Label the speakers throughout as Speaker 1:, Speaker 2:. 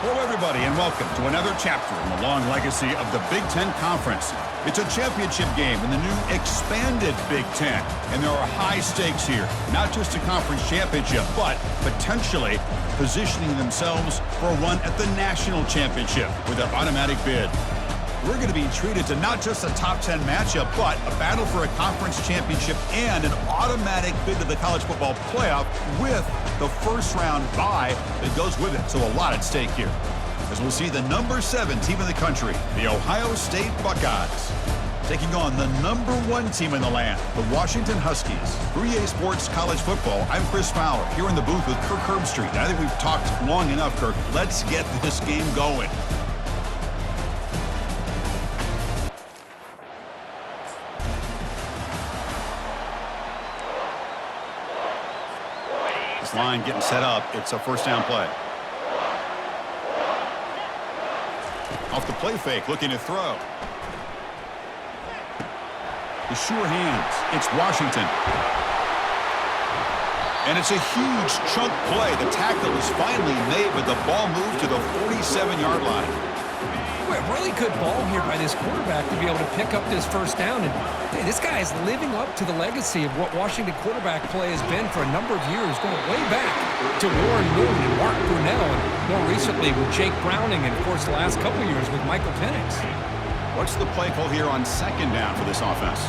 Speaker 1: Hello, everybody, and welcome to another chapter in the long legacy of the Big Ten Conference. It's a championship game in the new expanded Big Ten, and there are high stakes here. Not just a conference championship, but potentially positioning themselves for a run at the national championship with an automatic bid. We're going to be treated to not just a top 10 matchup, but a battle for a conference championship and an automatic bid to the college football playoff with the first round bye that goes with it. So a lot at stake here. As we'll see the number 7 team in the country, the Ohio State Buckeyes, taking on the number 1 team in the land, the Washington Huskies. For EA Sports College Football, I'm Chris Fowler, here in the booth with Kirk Herbstreit. And I think we've talked long enough, Kirk. Let's get this game going. Line getting set up. It's a first down play. Off the play fake, looking to throw. The sure hands. It's Washington. And it's a huge chunk play. The tackle is finally made, but the ball moved to the 47-yard line.
Speaker 2: A really good ball here by this quarterback to be able to pick up this first down. And hey, this guy is living up to the legacy of what Washington quarterback play has been for a number of years, going way back to Warren Moon and Mark Brunell, and more recently with Jake Browning, and of course the last couple of years with Michael Penix.
Speaker 1: What's the play call here on second down for this offense?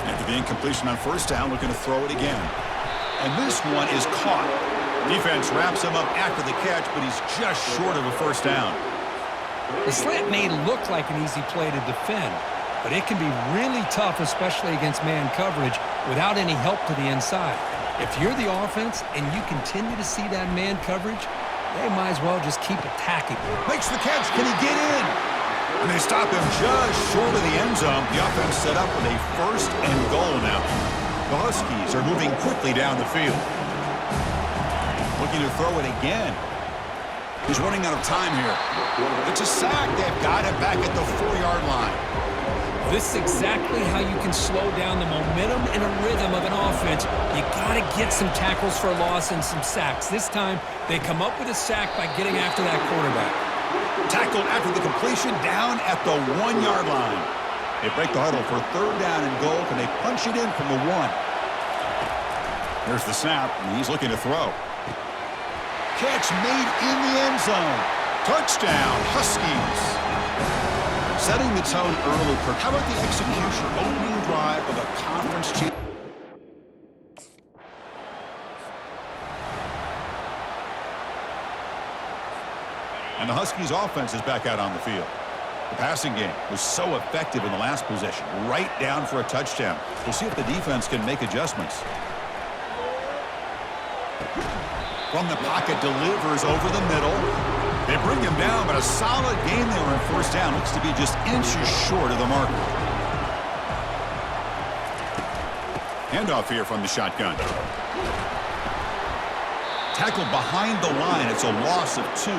Speaker 1: After the incompletion on first down, looking to throw it again. And this one is caught. Defense wraps him up after the catch, but he's just short of a first down.
Speaker 2: The slant may look like an easy play to defend, but it can be really tough, especially against man coverage, without any help to the inside. If you're the offense and you continue to see that man coverage, they might as well just keep attacking.
Speaker 1: Makes the catch. Can he get in? And they stop him just short of the end zone. The offense set up with a first and goal now. The Huskies are moving quickly down the field. Looking to throw it again. He's running out of time here. It's a sack. They've got it back at the 4-yard line.
Speaker 2: This is exactly how you can slow down the momentum and a rhythm of an offense. You got to get some tackles for a loss and some sacks. This time, they come up with a sack by getting after that quarterback.
Speaker 1: Tackled after the completion down at the 1-yard line. They break the huddle for third down and goal. Can they punch it in from the 1? There's the snap, and he's looking to throw. Catch made in the end zone. Touchdown, Huskies. Setting the tone early, Kirk. How about the execution? Opening drive of a conference championship. And the Huskies offense is back out on the field. The passing game was so effective in the last possession, right down for a touchdown. We'll see if the defense can make adjustments. From the pocket, delivers over the middle. They bring him down, but a solid game there on first down. Looks to be just inches short of the mark. Handoff here from the shotgun. Tackled behind the line. It's a loss of 2.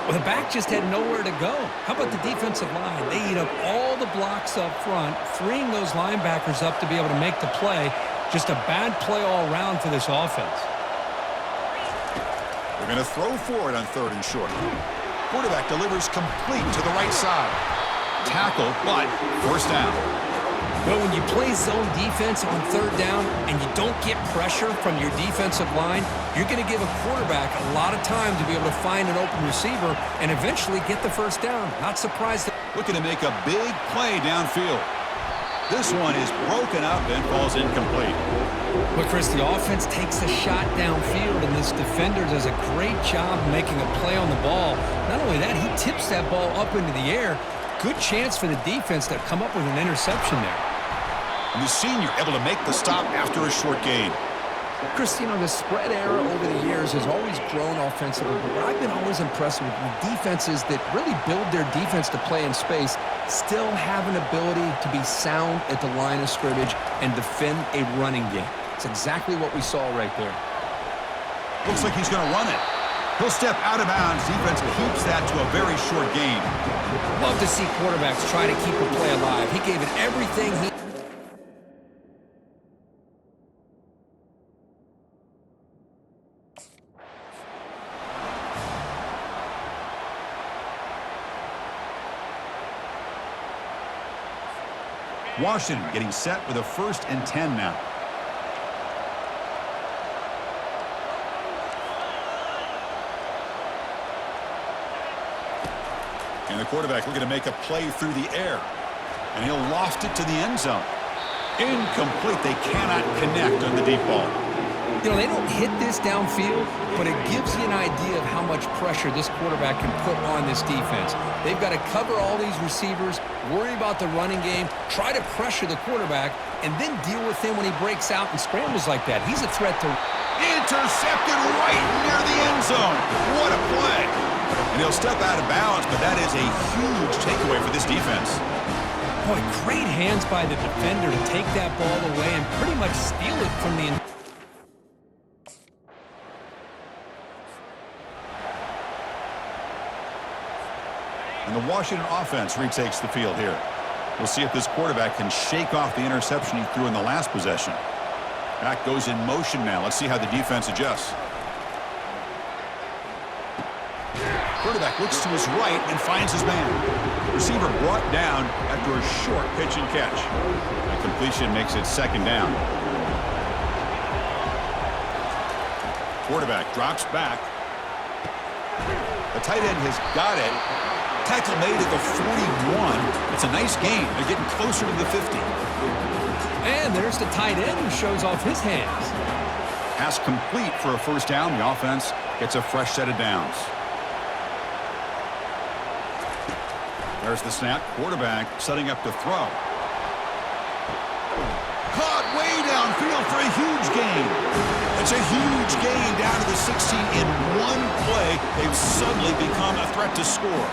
Speaker 2: Well, the back just had nowhere to go. How about the defensive line? They eat up all the blocks up front, freeing those linebackers up to be able to make the play. Just a bad play all around for this offense.
Speaker 1: They're going to throw for it on third and short. Quarterback delivers complete to the right side. Tackle, but first down.
Speaker 2: But when you play zone defense on third down and you don't get pressure from your defensive line, you're going to give a quarterback a lot of time to be able to find an open receiver and eventually get the first down. Not surprised.
Speaker 1: Looking to make a big play downfield. This one is broken up and falls incomplete.
Speaker 2: But Chris, the offense takes a shot downfield, and this defender does a great job making a play on the ball. Not only that, he tips that ball up into the air. Good chance for the defense to come up with an interception there.
Speaker 1: And the senior able to make the stop after a short gain.
Speaker 2: Chris, the spread era over the years has always grown offensively, but what I've been always impressed with defenses that really build their defense to play in space still have an ability to be sound at the line of scrimmage and defend a running game. It's exactly what we saw right there.
Speaker 1: Looks like he's going to run it. He'll step out of bounds. Defense keeps that to a very short gain.
Speaker 2: Love to see quarterbacks try to keep a play alive. He gave it everything he
Speaker 1: Washington getting set with a 1st and 10 now. And the quarterback looking to make a play through the air. And he'll loft it to the end zone. Incomplete. They cannot connect on the deep ball.
Speaker 2: You know, they don't hit this downfield, but it gives you an idea of how much pressure this quarterback can put on this defense. They've got to cover all these receivers, worry about the running game, try to pressure the quarterback, and then deal with him when he breaks out and scrambles like that. He's a threat to...
Speaker 1: Intercepted right near the end zone. What a play. And he'll step out of bounds, but that is a huge takeaway for this defense.
Speaker 2: Boy, great hands by the defender to take that ball away and pretty much steal it from the...
Speaker 1: And the Washington offense retakes the field here. We'll see if this quarterback can shake off the interception he threw in the last possession. Back goes in motion now. Let's see how the defense adjusts. Quarterback looks to his right and finds his man. Receiver brought down after a short pitch and catch. A completion makes it 2nd down. Quarterback drops back. The tight end has got it. Tackle made at the 41. It's a nice gain. They're getting closer to the 50.
Speaker 2: And there's the tight end who shows off his hands.
Speaker 1: Pass complete for a 1st down. The offense gets a fresh set of downs. There's the snap. Quarterback setting up to throw. Caught way downfield for a huge gain. It's a huge gain down to the 16 in one play. They've suddenly become a threat to score.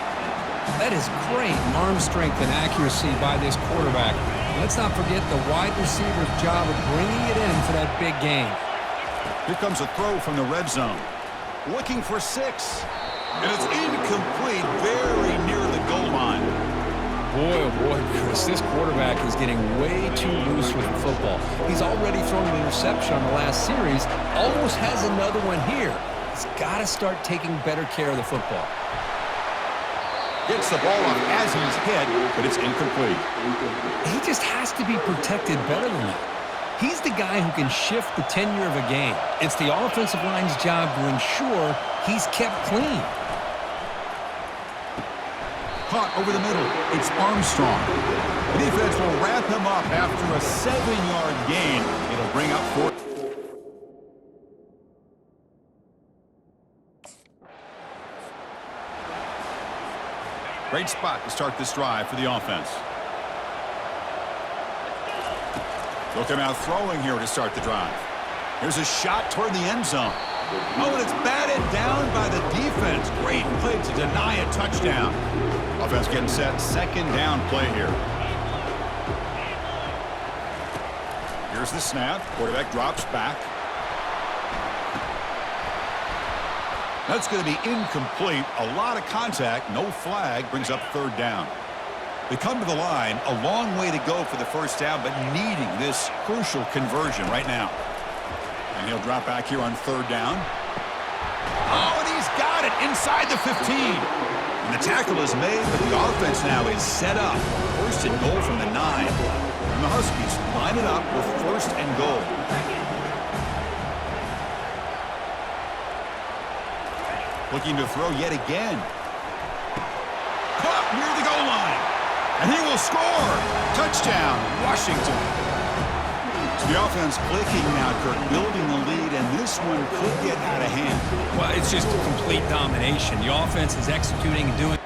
Speaker 2: That is great arm strength and accuracy by this quarterback. Let's not forget the wide receiver's job of bringing it in for that big gain.
Speaker 1: Here comes a throw from the red zone. Looking for 6. And it's incomplete, very near the goal line.
Speaker 2: Boy, oh boy, Chris, this quarterback is getting way too loose with the football. He's already thrown an interception on the last series, almost has another one here. He's got to start taking better care of the football.
Speaker 1: Gets the ball off as he's hit, but it's incomplete.
Speaker 2: He just has to be protected better than that. He's the guy who can shift the tenure of a game. It's the offensive line's job to ensure he's kept clean.
Speaker 1: Caught over the middle. It's Armstrong. The defense will wrap him up after a 7-yard gain. It'll bring up 4. Great spot to start this drive for the offense. They'll come out throwing here to start the drive. Here's a shot toward the end zone. Oh, and it's batted down by the defense. Great play to deny a touchdown. Offense getting set. 2nd down play here. Here's the snap. Quarterback drops back. That's going to be incomplete. A lot of contact. No flag. Brings up 3rd down. They come to the line. A long way to go for the 1st down, but needing this crucial conversion right now. And he'll drop back here on 3rd down. Oh, and he's got it inside the 15. And the tackle is made, but the offense now is set up. 1st and goal from the 9. And the Huskies line it up with 1st and goal. Looking to throw yet again. Caught near the goal line. And he will score. Touchdown, Washington. So the offense clicking now, Kirk, building the lead, and this one could get out of hand.
Speaker 2: Well, it's just a complete domination. The offense is executing and doing...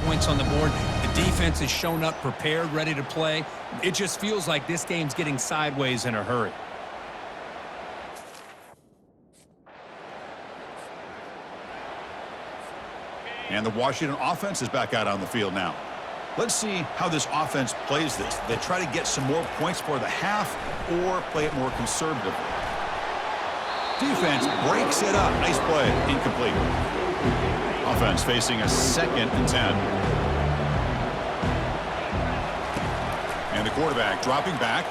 Speaker 2: points on the board. The defense has shown up prepared, ready to play. It just feels like this game's getting sideways in a hurry.
Speaker 1: And the Washington offense is back out on the field now. Let's see how this offense plays this. They try to get some more points for the half or play it more conservatively. Defense breaks it up. Nice play. Incomplete. Offense facing a 2nd and 10. And the quarterback dropping back.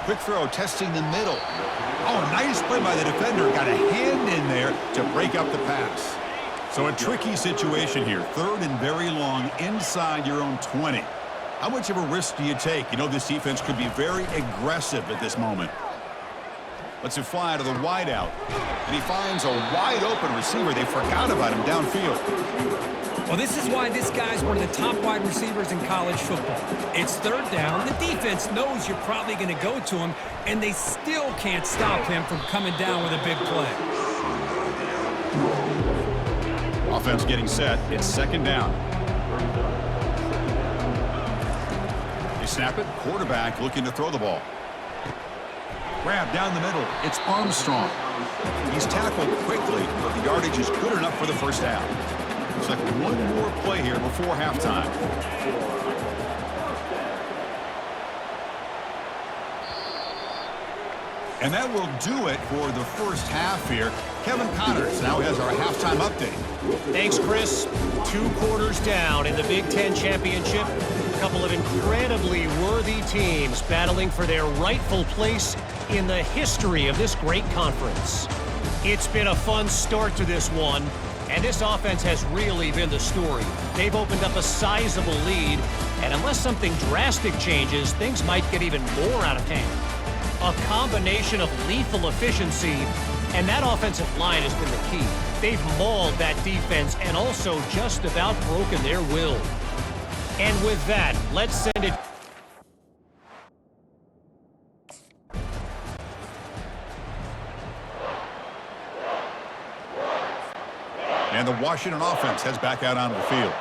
Speaker 1: Quick throw testing the middle. Oh, nice play by the defender. Got a hand in there to break up the pass. So a tricky situation here. 3rd and very long inside your own 20. How much of a risk do you take? You know this defense could be very aggressive at this moment. Lets it fly to the wideout. And he finds a wide open receiver. They forgot about him downfield.
Speaker 2: Well, this is why this guy's one of the top wide receivers in college football. It's 3rd down. The defense knows you're probably going to go to him, and they still can't stop him from coming down with a big play.
Speaker 1: Offense getting set. It's 2nd down. They snap it. Quarterback looking to throw the ball. Grab down the middle. It's Armstrong. He's tackled quickly, but the yardage is good enough for the 1st down. Looks like one more play here before halftime. And that will do it for the 1st half here. Kevin Connors now has our halftime update.
Speaker 3: Thanks, Chris. 2 quarters down in the Big Ten Championship. A couple of incredibly worthy teams battling for their rightful place in the history of this great conference. It's been a fun start to this one, and this offense has really been the story. They've opened up a sizable lead, and unless something drastic changes, things might get even more out of hand. A combination of lethal efficiency, and that offensive line has been the key. They've mauled that defense and also just about broken their will. And with that, let's send it.
Speaker 1: And the Washington offense heads back out onto the field.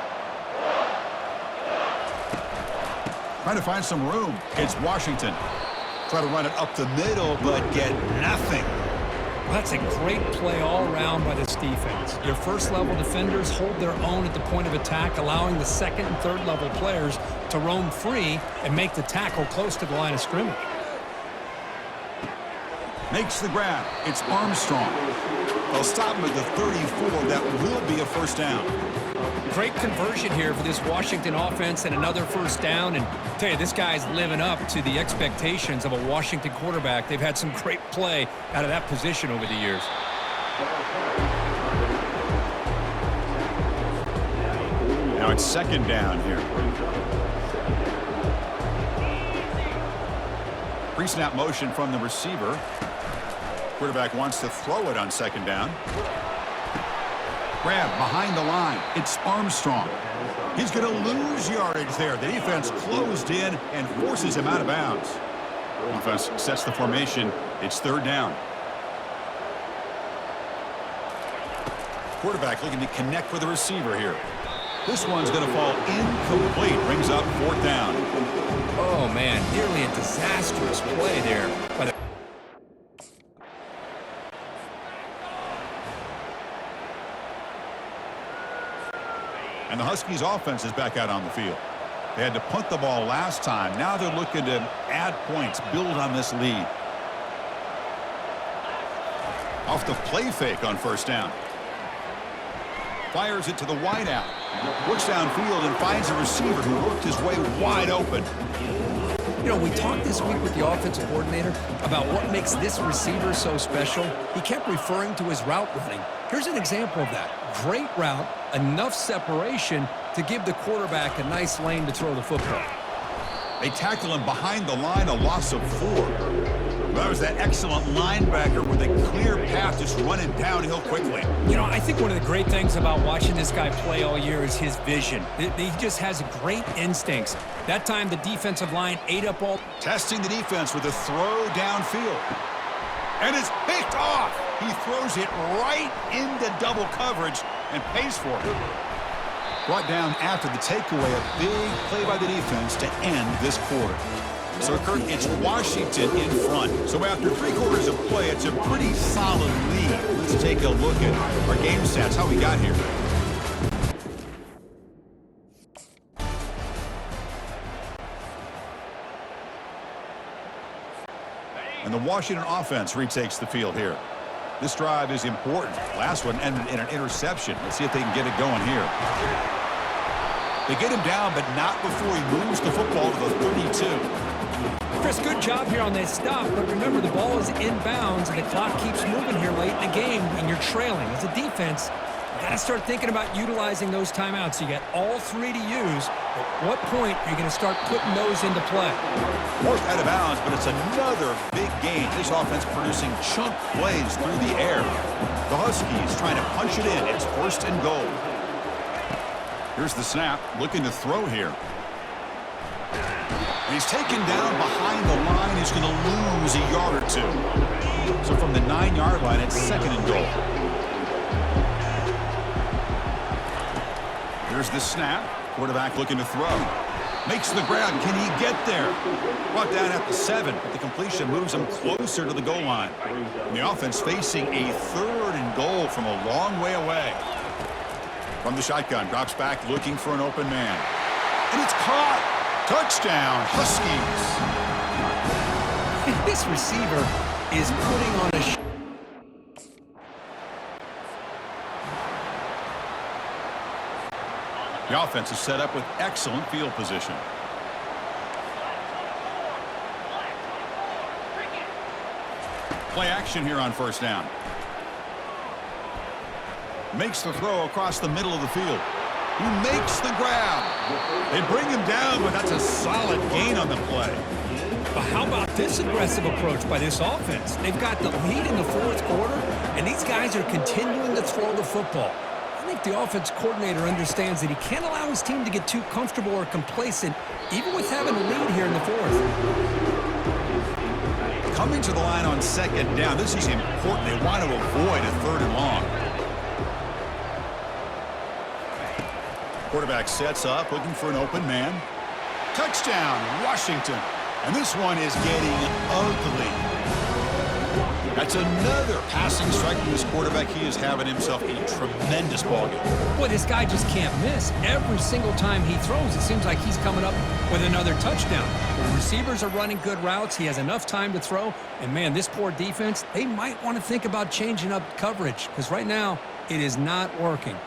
Speaker 1: Trying to find some room. It's Washington. Try to run it up the middle, but get nothing.
Speaker 2: Well, that's a great play all around by this defense. Your 1st-level defenders hold their own at the point of attack, allowing the 2nd and 3rd-level players to roam free and make the tackle close to the line of scrimmage.
Speaker 1: Makes the grab. It's Armstrong. They'll stop him at the 34. That will be a 1st down.
Speaker 2: Great conversion here for this Washington offense and another 1st down. And I tell you, this guy's living up to the expectations of a Washington quarterback. They've had some great play out of that position over the years.
Speaker 1: Now it's 2nd down here. Pre-snap motion from the receiver. Quarterback wants to throw it on 2nd down. Grab behind the line. It's Armstrong. He's going to lose yardage there. The defense closed in and forces him out of bounds. Offense sets the formation. It's 3rd down. Quarterback looking to connect with the receiver here. This one's going to fall incomplete. Brings up 4th down.
Speaker 2: Oh, man, nearly a disastrous play there by the
Speaker 1: And the Huskies offense is back out on the field. They had to punt the ball last time. Now they're looking to add points, build on this lead. Off the play fake on 1st down. Fires it to the wideout. Looks downfield and finds a receiver who worked his way wide open.
Speaker 2: You know, we talked this week with the offensive coordinator about what makes this receiver so special. He kept referring to his route running. Here's an example of that. Great route, enough separation to give the quarterback a nice lane to throw the football.
Speaker 1: They tackle him behind the line, a loss of 4. That was that excellent linebacker with a clear path just running downhill quickly.
Speaker 2: You know, I think one of the great things about watching this guy play all year is his vision. He just has great instincts. That time the defensive line ate up all...
Speaker 1: Testing the defense with a throw downfield. And it's picked off. He throws it right into double coverage and pays for it. Brought down after the takeaway, a big play by the defense to end this quarter. So, Kurt, it's Washington in front. So after 3 quarters of play, it's a pretty solid lead. Let's take a look at our game stats, how we got here. And the Washington offense retakes the field here. This drive is important. Last one ended in an interception. Let's see if they can get it going here. They get him down, but not before he moves the football to the 32.
Speaker 2: Chris, good job here on that stop, but remember the ball is inbounds and the clock keeps moving here late in the game and you're trailing. As a defense, you got to start thinking about utilizing those timeouts. You got all three to use. At what point are you going to start putting those into play?
Speaker 1: Forced out of bounds, but it's another big gain. This offense producing chunk plays through the air. The Huskies trying to punch it in. It's 1st and goal. Here's the snap, looking to throw here. And he's taken down behind the line. He's going to lose a yard or two. So from the 9-yard line, it's 2nd and goal. Here's the snap. Quarterback looking to throw. Makes the ground. Can he get there? Brought down at the 7, but the completion moves him closer to the goal line. And the offense facing a 3rd and goal from a long way away. From the shotgun, drops back looking for an open man. And it's caught. Touchdown, Huskies.
Speaker 2: This receiver is putting on a
Speaker 1: The offense is set up with excellent field position. Play action here on 1st down. Makes the throw across the middle of the field. He makes the grab. They bring him down, but that's a solid gain on the play.
Speaker 2: But how about this aggressive approach by this offense? They've got the lead in the 4th quarter, and these guys are continuing to throw the football. I think the offense coordinator understands that he can't allow his team to get too comfortable or complacent, even with having a lead here in the 4th.
Speaker 1: Coming to the line on 2nd down, this is important. They want to avoid a 3rd and long. Quarterback sets up, looking for an open man. Touchdown, Washington. And this one is getting ugly. That's another passing strike from this quarterback. He is having himself a tremendous ballgame.
Speaker 2: Boy, this guy just can't miss. Every single time he throws, it seems like he's coming up with another touchdown. The receivers are running good routes. He has enough time to throw. And, man, this poor defense, they might want to think about changing up coverage because right now it is not working.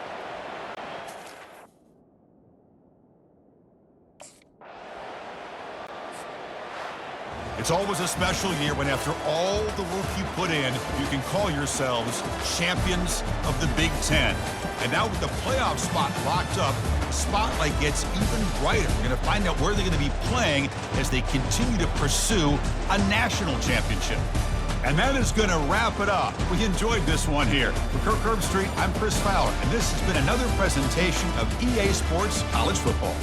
Speaker 1: It's always a special year when after all the work you put in, you can call yourselves champions of the Big Ten. And now with the playoff spot locked up, the spotlight gets even brighter. We're going to find out where they're going to be playing as they continue to pursue a national championship. And that is going to wrap it up. We enjoyed this one here. For Kirk Herbstreit, I'm Chris Fowler, and this has been another presentation of EA Sports College Football.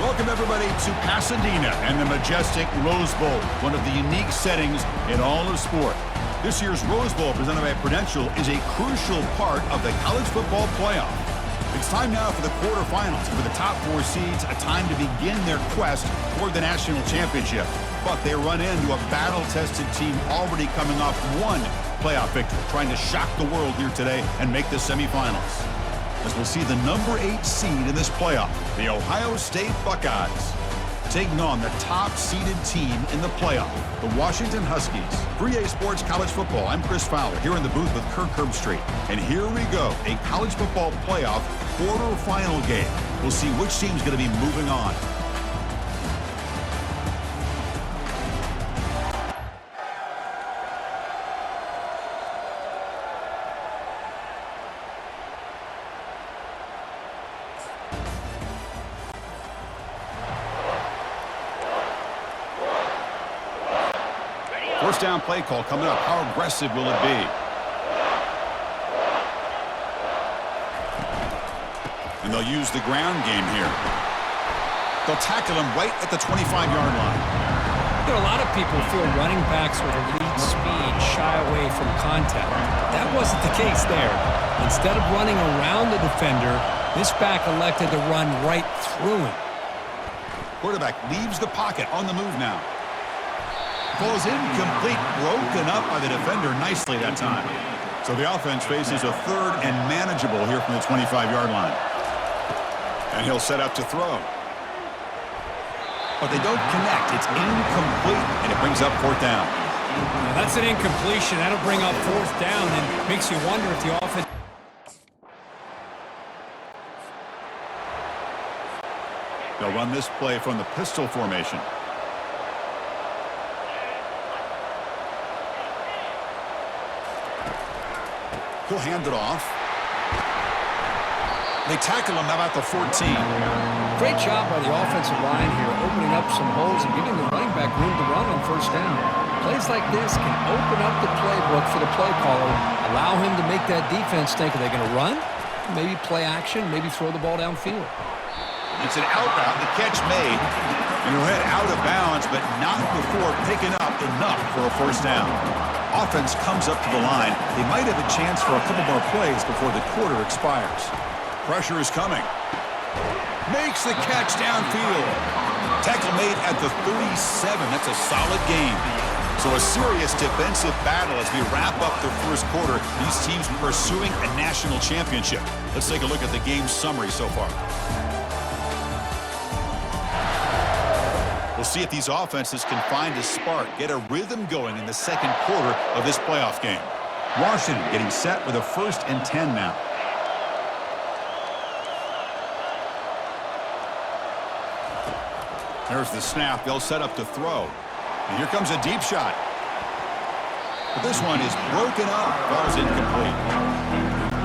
Speaker 1: Welcome, everybody, to Pasadena and the majestic Rose Bowl, one of the unique settings in all of sport. This year's Rose Bowl, presented by Prudential, is a crucial part of the college football playoff. It's time now for the quarterfinals. For the top 4 seeds, a time to begin their quest toward the national championship. But they run into a battle-tested team already coming off one playoff victory, trying to shock the world here today and make the semifinals. As we'll see the number 8 seed in this playoff, the Ohio State Buckeyes, taking on the top-seeded team in the playoff, the Washington Huskies. 3A Sports College Football, I'm Chris Fowler, here in the booth with Kirk Herbstreit. And here we go, a college football playoff quarterfinal game. We'll see which team's going to be moving on. First down play call coming up. How aggressive will it be? And they'll use the ground game here. They'll tackle him right at the 25-yard line.
Speaker 2: You know, a lot of people feel running backs with elite speed shy away from contact. That wasn't the case there. Instead of running around the defender, this back elected to run right through him.
Speaker 1: Quarterback leaves the pocket on the move now. Falls incomplete, broken up by the defender nicely that time. So the offense faces a third and manageable here from the 25-yard line. And he'll set up to throw. But they don't connect. It's incomplete, and it brings up 4th down.
Speaker 2: Now that's an incompletion. That'll bring up 4th down and makes you wonder if the offense...
Speaker 1: They'll run this play from the pistol formation. He'll hand it off. They tackle him about the 14.
Speaker 2: Great job by the offensive line here, opening up some holes and giving the running back room to run on 1st down. Plays like this can open up the playbook for the play caller, allow him to make that defense think, are they going to run? Maybe play action, maybe throw the ball downfield.
Speaker 1: It's an out route, the catch made, and he'll head out of bounds, but not before picking up enough for a 1st down. Offense comes up to the line. They might have a chance for a couple more plays before the quarter expires. Pressure is coming. Makes the catch downfield. Tackle made at the 37. That's a solid game. So a serious defensive battle as we wrap up the 1st quarter. These teams pursuing a national championship. Let's take a look at the game summary so far. We'll see if these offenses can find a spark, get a rhythm going in the 2nd quarter of this playoff game. Washington getting set with a 1st and 10 now. There's the snap. They'll set up to throw. And here comes a deep shot. But this one is broken up. Falls incomplete.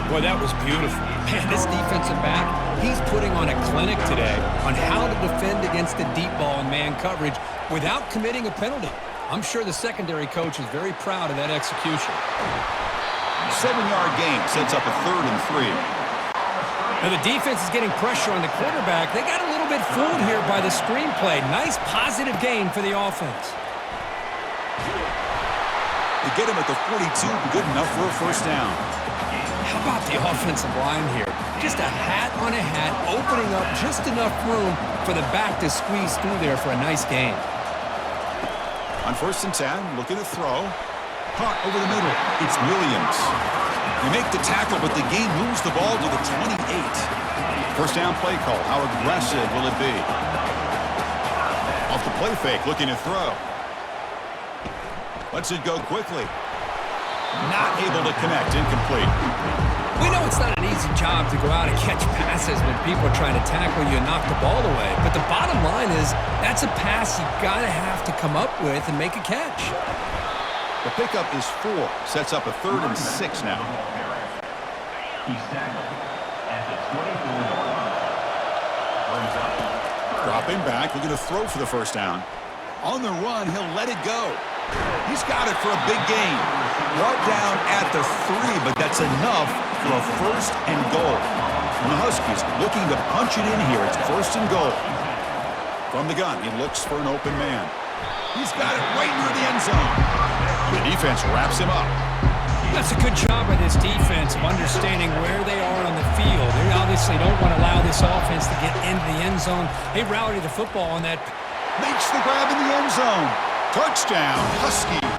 Speaker 2: Boy, that was beautiful. Man, this defensive back, he's putting on a clinic today on how to defend against the deep ball and man coverage without committing a penalty. I'm sure the secondary coach is very proud of that execution.
Speaker 1: 7-yard gain sets up a 3rd and 3.
Speaker 2: Now the defense is getting pressure on the quarterback. They got a little bit fooled here by the screenplay. Nice positive gain for the offense.
Speaker 1: They get him at the 42, good enough for a 1st down.
Speaker 2: How about the offensive line here? Just a hat on a hat, opening up just enough room for the back to squeeze through there for a nice gain.
Speaker 1: On 1st and 10, looking to throw. Caught over the middle. It's Williams. They make the tackle, but the game moves the ball to the 28. 1st down play call. How aggressive will it be? Off the play fake, looking to throw. Lets it go quickly. Not able to connect, incomplete.
Speaker 2: We know it's not an easy job to go out and catch passes when people are trying to tackle you and knock the ball away. But the bottom line is that's a pass you gotta have to come up with and make a catch.
Speaker 1: The pickup is 4. Sets up a 3rd and 6 now. Dropping back, looking to throw for the 1st down. On the run, he'll let it go. He's got it for a big gain. Brought down at the 3, but that's enough for a 1st and goal. And the Huskies looking to punch it in here. It's 1st and goal. From the gun, he looks for an open man. He's got it right near the end zone. The defense wraps him up.
Speaker 2: That's a good job by this defense of understanding where they are on the field. They obviously don't want to allow this offense to get into the end zone. They rallied the football on that.
Speaker 1: Makes the grab in the end zone. Touchdown, Husky.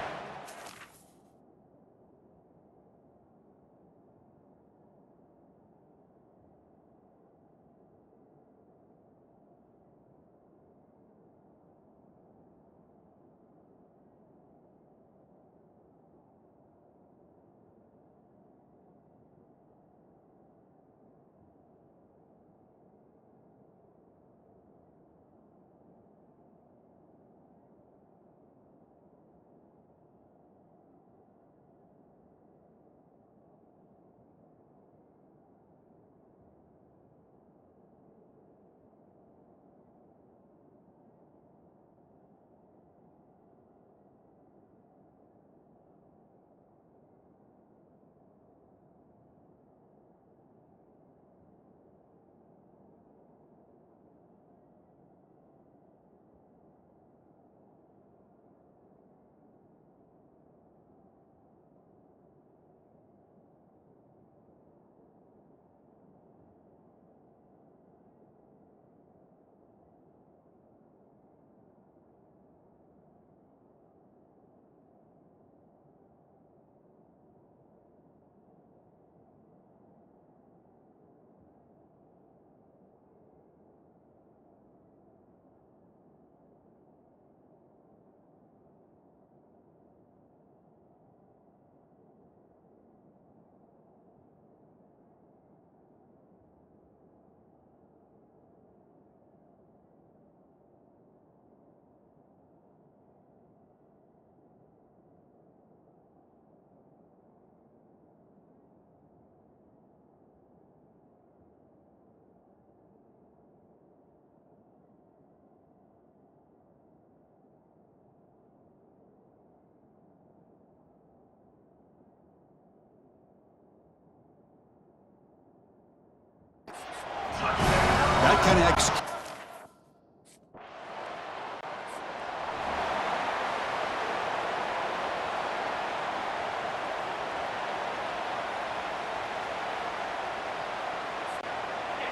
Speaker 1: That connects.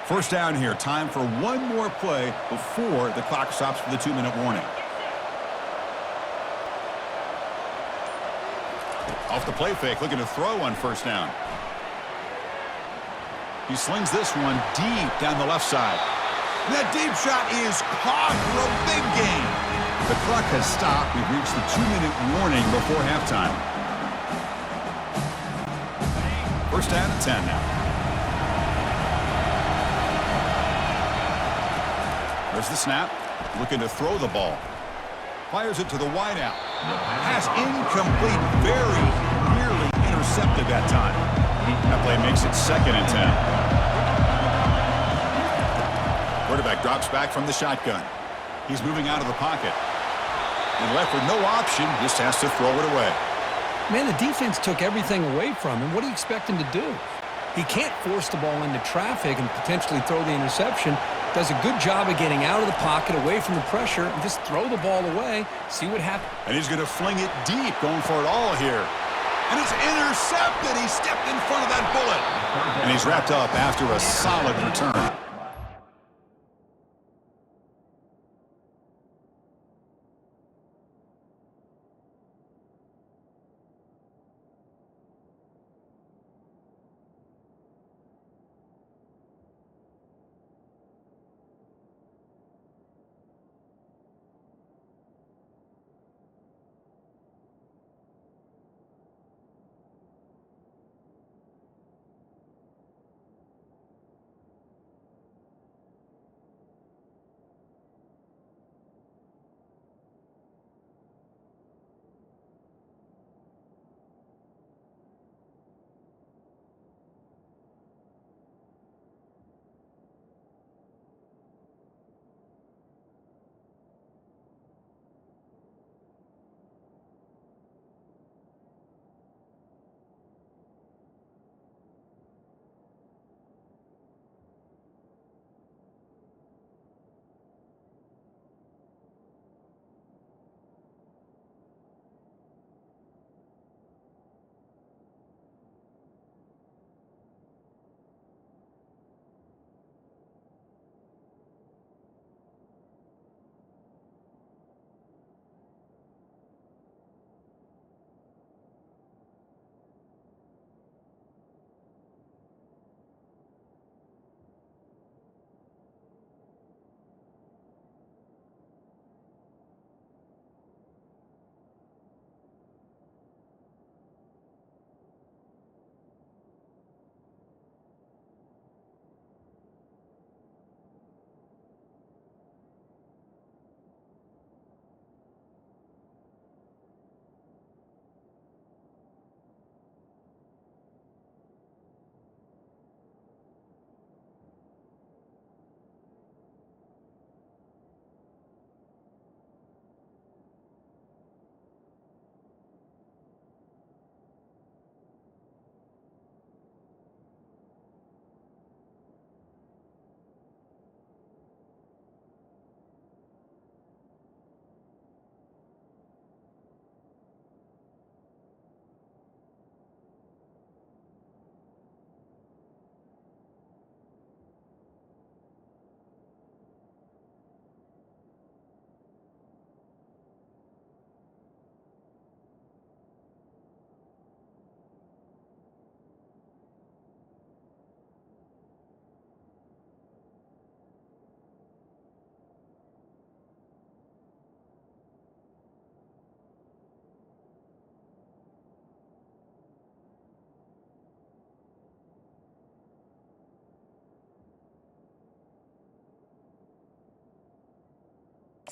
Speaker 1: First down here. Time for one more play before the clock stops for the 2-minute warning. Off the play fake, looking to throw on first down. He slings this one deep down the left side. And that deep shot is caught for a big gain. The clock has stopped. We've reached the 2-minute warning before halftime. First down and 10 now. There's the snap. Looking to throw the ball. Fires it to the wideout. Pass incomplete. Very nearly intercepted that time. That play makes it 2nd and 10. Quarterback drops back from the shotgun. He's moving out of the pocket. And left with no option, just has to throw it away.
Speaker 2: Man, the defense took everything away from him. What do you expect him to do? He can't force the ball into traffic and potentially throw the interception. Does a good job of getting out of the pocket, away from the pressure, and just throw the ball away, see what happens.
Speaker 1: And he's going to fling it deep, going for it all here. And it's intercepted. He stepped in front of that bullet. And he's wrapped up after a solid return.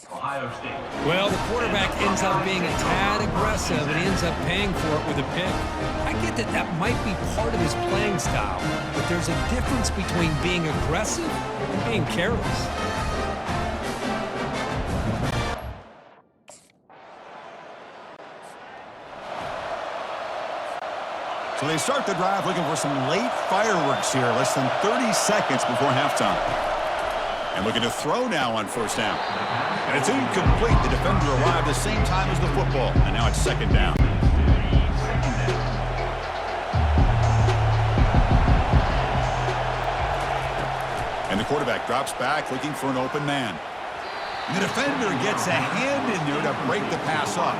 Speaker 2: Well, the quarterback ends up being a tad aggressive, and he ends up paying for it with a pick. I get that that might be part of his playing style, but there's a difference between being aggressive and being careless.
Speaker 1: So they start the drive looking for some late fireworks here, less than 30 seconds before halftime. And looking to throw now on first down. And it's incomplete. The defender arrived the same time as the football, and now it's second down. And the quarterback drops back looking for an open man. And the defender gets a hand in there to break the pass up.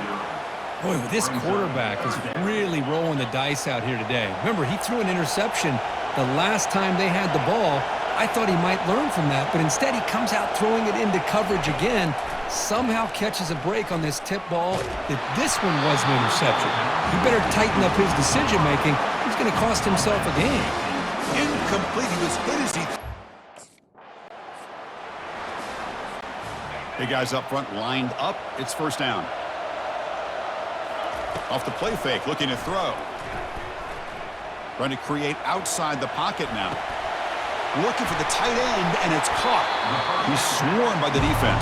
Speaker 2: Boy, this quarterback is really rolling the dice out here today. Remember, he threw an interception the last time they had the ball. I thought he might learn from that, but instead he comes out throwing it into coverage again, somehow catches a break on this tip ball that this one was an interception. He better tighten up his decision-making. He's going to cost himself a game.
Speaker 1: Incomplete. He was hit as he... Big guys up front lined up. It's first down. Off the play fake, looking to throw. Trying to create outside the pocket now. Looking for the tight end, and it's caught. He's swarmed by the defense.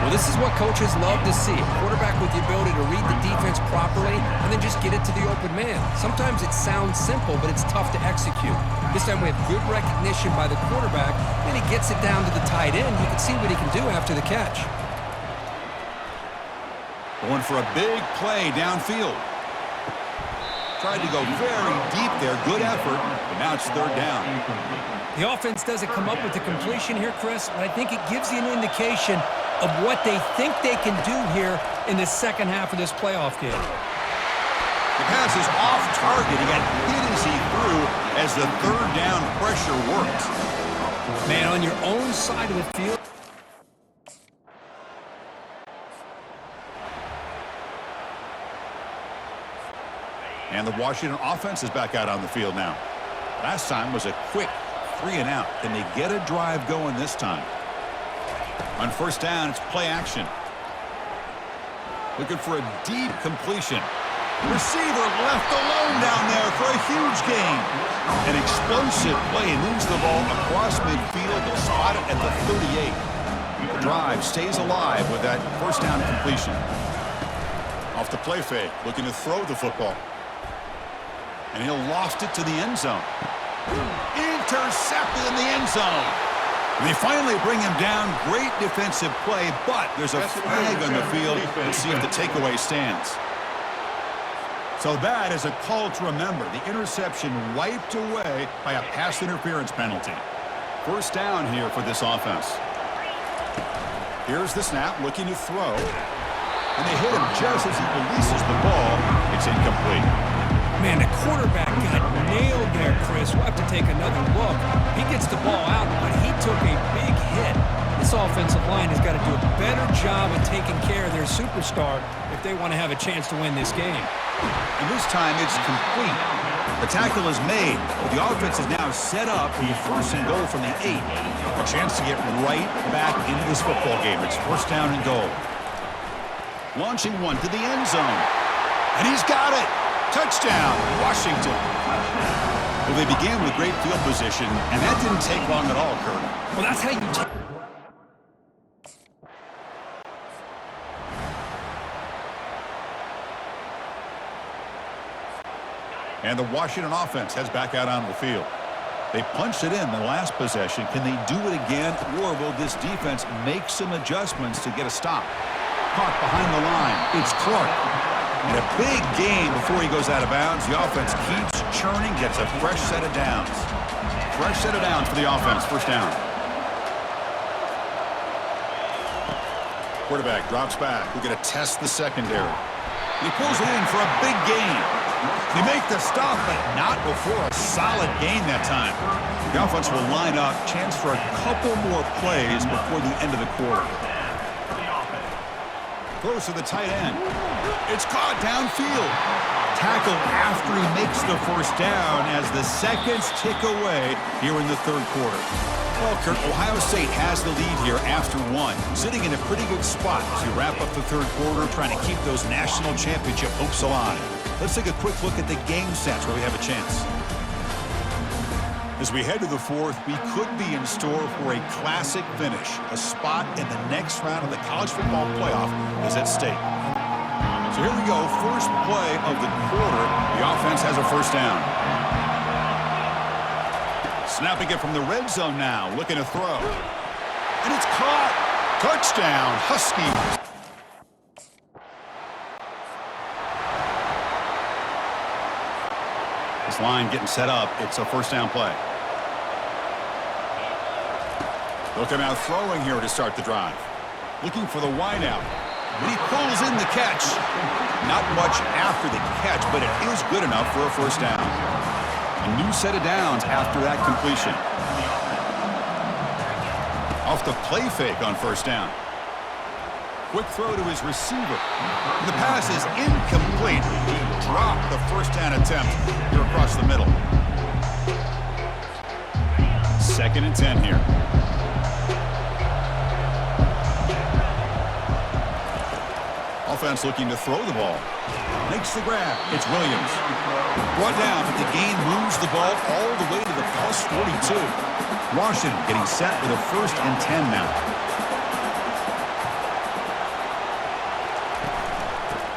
Speaker 2: Well, this is what coaches love to see. A quarterback with the ability to read the defense properly and then just get it to the open man. Sometimes it sounds simple, but it's tough to execute. This time we have good recognition by the quarterback, and he gets it down to the tight end. You can see what he can do after the catch.
Speaker 1: Going for a big play downfield. Tried to go very deep there. Good effort, but now it's third down.
Speaker 2: The offense doesn't come up with the completion here, Chris, but I think it gives you an indication of what they think they can do here in the second half of this playoff game.
Speaker 1: The pass is off target. He got hit as he threw as the third down pressure worked.
Speaker 2: Man, on your own side of the field.
Speaker 1: And the Washington offense is back out on the field now. Last time was a quick 3-and-out. Can they get a drive going this time? On first down, it's play action. Looking for a deep completion. Receiver left alone down there for a huge gain. An explosive play, moves the ball across midfield. They'll spot it at the 38. The drive stays alive with that first down completion. Off the play fake, looking to throw the football. And he'll loft it to the end zone. Intercepted in the end zone. And they finally bring him down. Great defensive play, but there's a flag on the field. Let's see if the takeaway stands. So that is a call to remember. The interception wiped away by a pass interference penalty. First down here for this offense. Here's the snap, looking to throw. And they hit him just as he releases the ball. It's incomplete.
Speaker 2: Man, the quarterback got nailed there, Chris. We'll have to take another look. He gets the ball out, but he took a big hit. This offensive line has got to do a better job of taking care of their superstar if they want to have a chance to win this game.
Speaker 1: And this time it's complete. The tackle is made, but the offense is now set up for the first and goal from the 8. A chance to get right back into this football game. It's first down and goal. Launching one to the end zone. And he's got it. Touchdown, Washington. Well, they began with great field position, and that didn't take long at all, Kurt.
Speaker 2: Well, that's how you take.
Speaker 1: And the Washington offense heads back out on the field. They punched it in the last possession. Can they do it again, or will this defense make some adjustments to get a stop? Caught behind the line. It's Clark. And a big gain before he goes out of bounds. The offense keeps churning, gets a fresh set of downs. Fresh set of downs for the offense. First down. Quarterback drops back. We're going to test the secondary. He pulls it in for a big gain. They make the stop, but not before a solid gain that time. The offense will line up. Chance for a couple more plays before the end of the quarter. Throws to the tight end. It's caught downfield. Tackle after he makes the first down as the seconds tick away here in the third quarter. Well, Kurt, Ohio State has the lead here after one, sitting in a pretty good spot as you wrap up the third quarter, trying to keep those national championship hopes alive. Let's take a quick look at the game sets where we have a chance. As we head to the fourth, we could be in store for a classic finish. A spot in the next round of the college football playoff is at stake. So here we go, first play of the quarter. The offense has a first down. Snapping it from the red zone now, looking to throw. And it's caught. Touchdown, Huskies. This line getting set up. It's a first down play. They'll come out throwing here to start the drive. Looking for the wideout. And he pulls in the catch. Not much after the catch, but it is good enough for a first down. A new set of downs after that completion. Off the play fake on first down. Quick throw to his receiver. The pass is incomplete. He dropped the first down attempt here across the middle. 2nd and 10 here. Offense looking to throw the ball. Makes the grab. It's Williams. Brought down, but the gain moves the ball all the way to the plus 42. Washington getting set with a 1st and 10 now.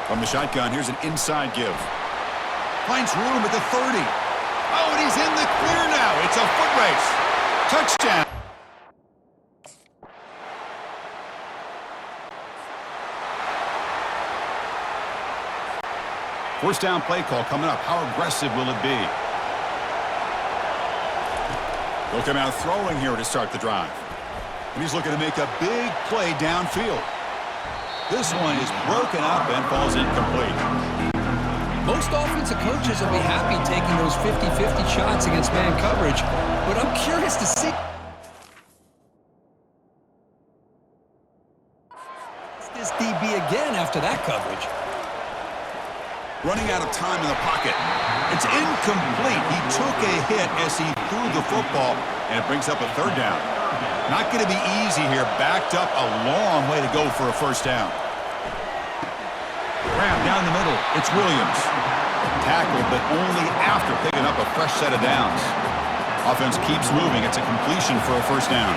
Speaker 1: From the shotgun, here's an inside give. Finds room at the 30. Oh, and he's in the clear now. It's a foot race. Touchdown. First down play call coming up. How aggressive will it be? They'll come out throwing here to start the drive. And he's looking to make a big play downfield. This one is broken up and falls incomplete.
Speaker 2: Most offensive coaches will be happy taking those 50-50 shots against man coverage, but I'm curious to see this DB again after that coverage.
Speaker 1: Running out of time in the pocket. It's incomplete. He took a hit as he threw the football, and it brings up a 3rd down. Not going to be easy here. Backed up a long way to go for a first down. Grab down the middle. It's Williams. Tackled, but only after picking up a fresh set of downs. Offense keeps moving. It's a completion for a first down.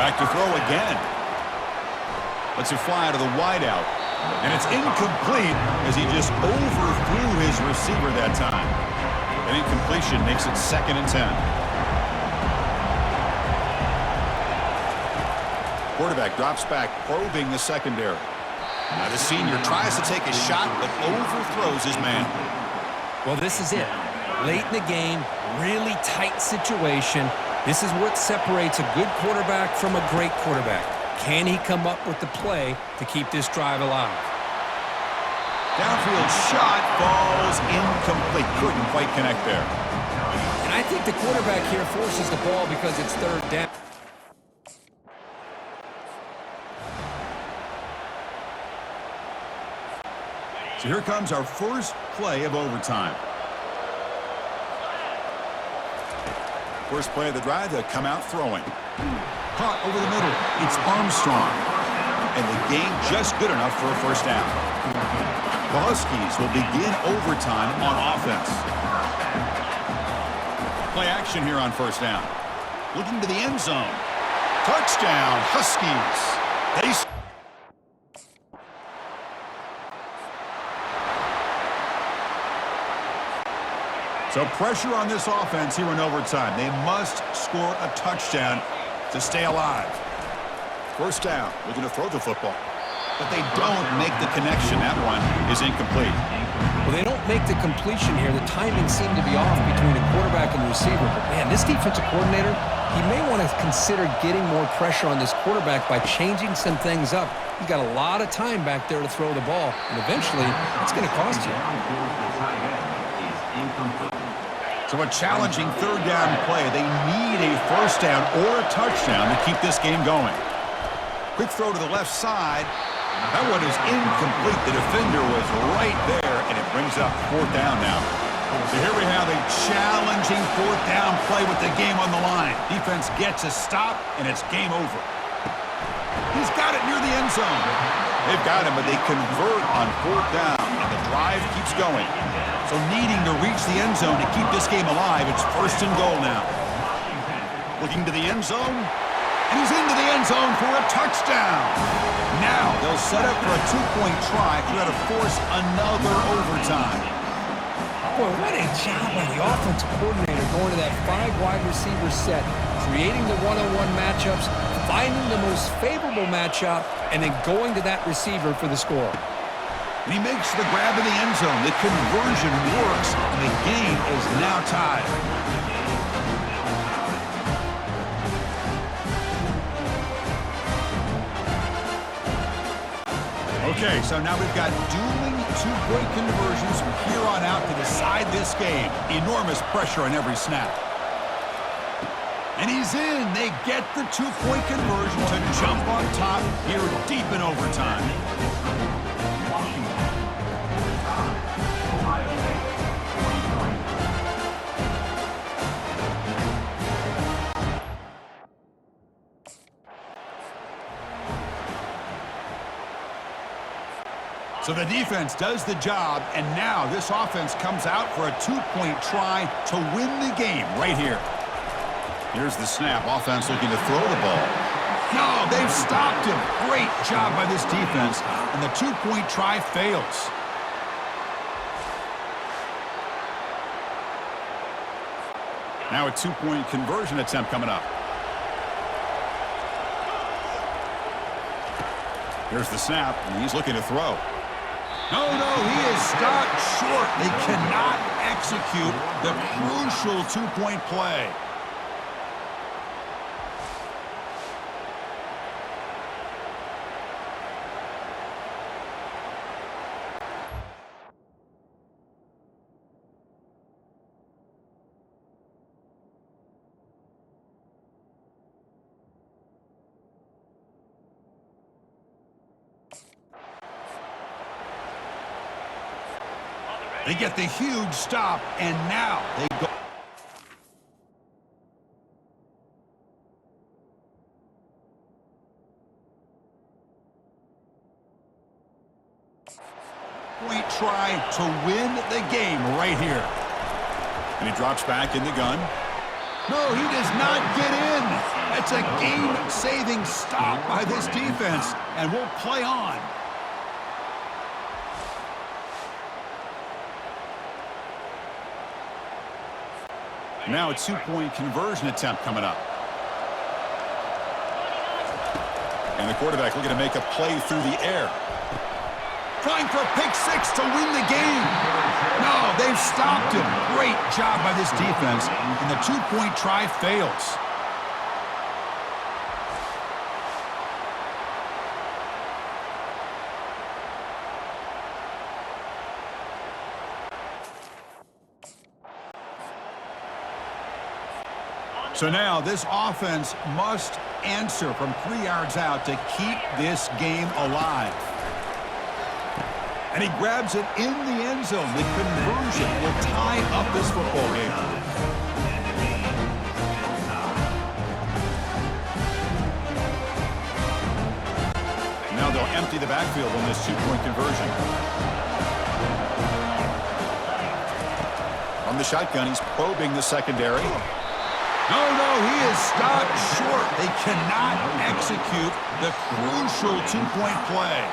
Speaker 1: Back to throw again. Lets it fly out of the wideout. And it's incomplete as he just overthrew his receiver that time. An incompletion makes it 2nd and 10. Quarterback drops back, probing the secondary. Now the senior tries to take a shot, but overthrows his man.
Speaker 2: Well, this is it. Late in the game, really tight situation. This is what separates a good quarterback from a great quarterback. Can he come up with the play to keep this drive alive?
Speaker 1: Downfield shot falls incomplete. Couldn't quite connect there.
Speaker 2: And I think the quarterback here forces the ball because it's 3rd down.
Speaker 1: So here comes our first play of overtime. First play of the drive, they'll come out throwing. Caught over the middle. It's Armstrong. And the gain just good enough for a first down. The Huskies will begin overtime on offense. Play action here on first down. Looking to the end zone. Touchdown, Huskies. So pressure on this offense here in overtime. They must score a touchdown to stay alive. First down, looking to throw the football. But they don't make the connection. That one is incomplete.
Speaker 2: Well, they don't make the completion here. The timing seemed to be off between the quarterback and the receiver. But, man, this defensive coordinator, he may want to consider getting more pressure on this quarterback by changing some things up. He's got a lot of time back there to throw the ball, and eventually it's going to cost you.
Speaker 1: So a challenging 3rd down play. They need a first down or a touchdown to keep this game going. Quick throw to the left side. That one is incomplete. The defender was right there, and it brings up fourth down now. So here we have a challenging fourth down play with the game on the line. Defense gets a stop, and it's game over. He's got it near the end zone. They've got him, but they convert on fourth down, and the drive keeps going. So needing to reach the end zone to keep this game alive, it's first and goal now. Looking to the end zone, and he's into the end zone for a touchdown. Now they'll set up for a two-point try to try to force another overtime.
Speaker 2: Boy, what a job by the offensive coordinator going to that 5 wide receiver set, creating the one-on-one matchups, finding the most favorable matchup, and then going to that receiver for the score.
Speaker 1: And he makes the grab in the end zone. The conversion works, and the game is now tied. Okay, so now we've got dueling two-point conversions from here on out to decide this game. Enormous pressure on every snap. And he's in. They get the two-point conversion to jump on top here deep in overtime. So the defense does the job, and now this offense comes out for a two-point try to win the game right here. Here's the snap. Offense looking to throw the ball. No, they've stopped him. Great job by this defense, and the two-point try fails. Now a two-point conversion attempt coming up. Here's the snap, and he's looking to throw. No, he is stopped short. They cannot execute the crucial two-point play. They get the huge stop, and now they go. Point try to win the game right here. And he drops back in the gun. No, he does not get in. That's a game-saving stop by this defense, and we'll play on. Now a two-point conversion attempt coming up. And the quarterback looking to make a play through the air. Trying for a pick six to win the game. No, they've stopped him. Great job by this defense. And the two-point try fails. So now this offense must answer from 3 yards out to keep this game alive. And he grabs it in the end zone. The conversion will tie up this football game. Now they'll empty the backfield on this two-point conversion. From the shotgun, he's probing the secondary. No, he is stopped short. They cannot execute the crucial two-point play.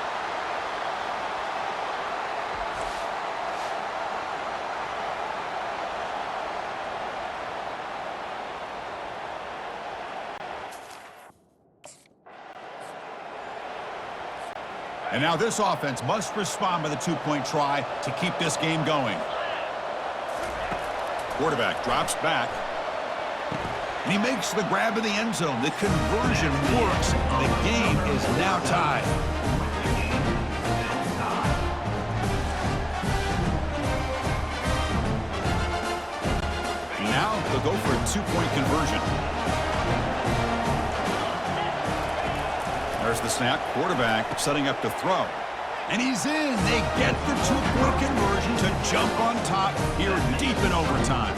Speaker 1: And now this offense must respond with a two-point try to keep this game going. Quarterback drops back. And he makes the grab in the end zone. The conversion works. The game is now tied. Now they'll go for a two-point conversion. There's the snap. Quarterback setting up to throw. And he's in. They get the two-point conversion to jump on top here deep in overtime.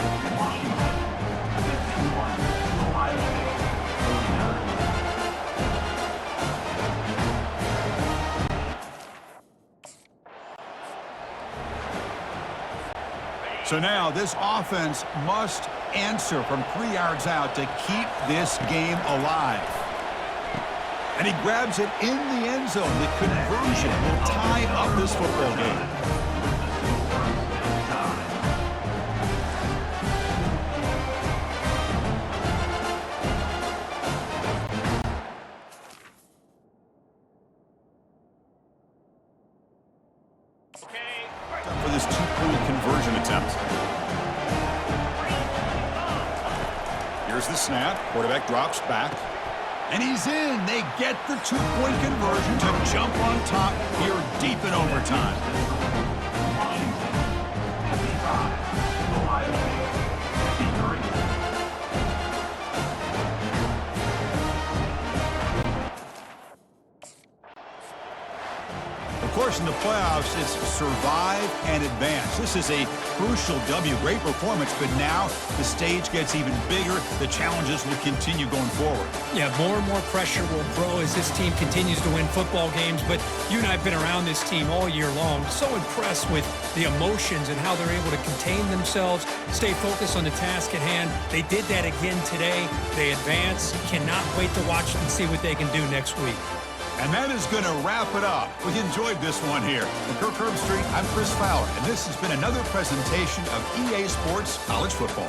Speaker 1: So now this offense must answer from 3 yards out to keep this game alive. And he grabs it in the end zone. The conversion will tie up this football game. For this two-point conversion attempt. Here's the snap. Quarterback drops back. And he's in. They get the two-point conversion to jump on top here deep in overtime. Of course, in the playoffs, it's survive and advance. This is a crucial W. Great performance, but now the stage gets even bigger. The challenges will continue going forward.
Speaker 2: Yeah, more and more pressure will grow as this team continues to win football games, but you and I have been around this team all year long. So impressed with the emotions and how they're able to contain themselves, stay focused on the task at hand. They did that again today. They advance. Cannot wait to watch and see what they can do next week.
Speaker 1: And that is going to wrap it up. We enjoyed this one here. From Kirk Herbstreit, I'm Chris Fowler, and this has been another presentation of EA Sports College Football.